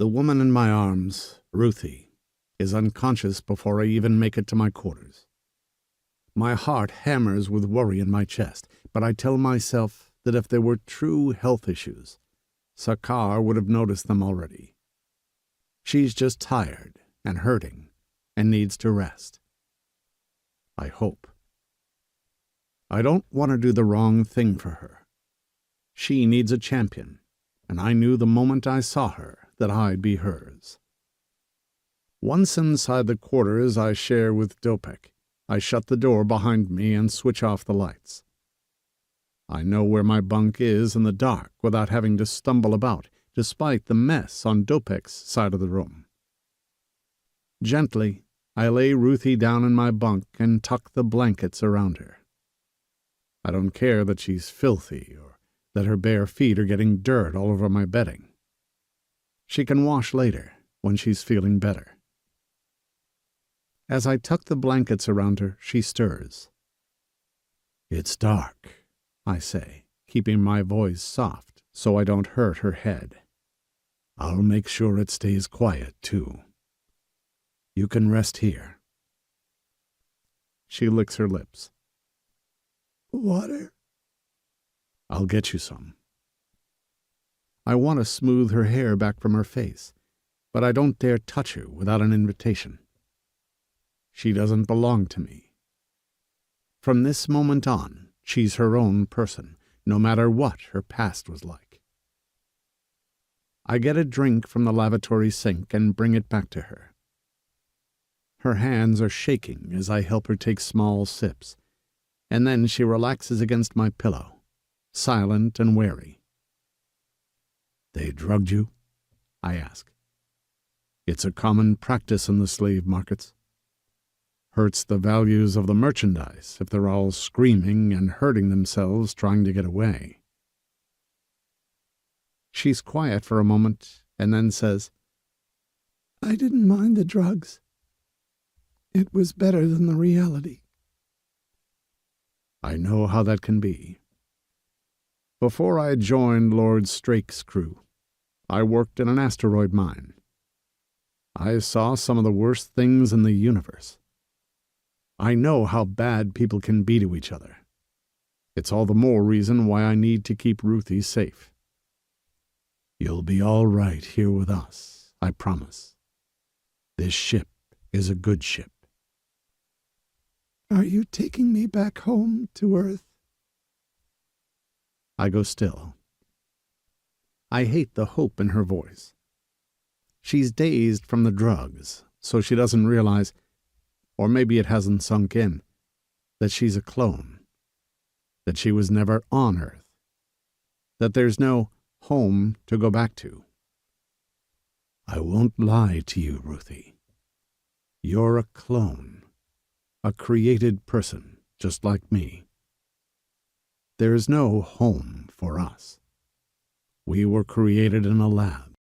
The woman in my arms, Ruthie, is unconscious before I even make it to my quarters. My heart hammers with worry in my chest, but I tell myself that if there were true health issues, Sakar would have noticed them already. She's just tired and hurting and needs to rest. I hope. I don't want to do the wrong thing for her. She needs a champion, and I knew the moment I saw her that I'd be hers. Once inside the quarters I share with Dopek, I shut the door behind me and switch off the lights. I know where my bunk is in the dark without having to stumble about, despite the mess on Dopek's side of the room. Gently, I lay Ruthie down in my bunk and tuck the blankets around her. I don't care that she's filthy or that her bare feet are getting dirt all over my bedding. She can wash later when she's feeling better. As I tuck the blankets around her, she stirs. "It's dark," I say, keeping my voice soft so I don't hurt her head. "I'll make sure it stays quiet, too. You can rest here." She licks her lips. "Water?" "I'll get you some." I want to smooth her hair back from her face, but I don't dare touch her without an invitation. She doesn't belong to me. From this moment on, she's her own person, no matter what her past was like. I get a drink from the lavatory sink and bring it back to her. Her hands are shaking as I help her take small sips, and then she relaxes against my pillow, silent and wary. "They drugged you?" I ask. "It's a common practice in the slave markets. Hurts the values of the merchandise if they're all screaming and hurting themselves trying to get away." She's quiet for a moment and then says, "I didn't mind the drugs. It was better than the reality." I know how that can be. Before I joined Lord Straik's crew, I worked in an asteroid mine. I saw some of the worst things in the universe. I know how bad people can be to each other. It's all the more reason why I need to keep Ruthie safe. "You'll be all right here with us, I promise. This ship is a good ship." "Are you taking me back home to Earth?" I go still. I hate the hope in her voice. She's dazed from the drugs, so she doesn't realize, or maybe it hasn't sunk in, that she's a clone, that she was never on Earth, that there's no home to go back to. I won't lie to you, Ruthie. You're a clone. A created person, just like me. There's no home for us. We were created in a lab.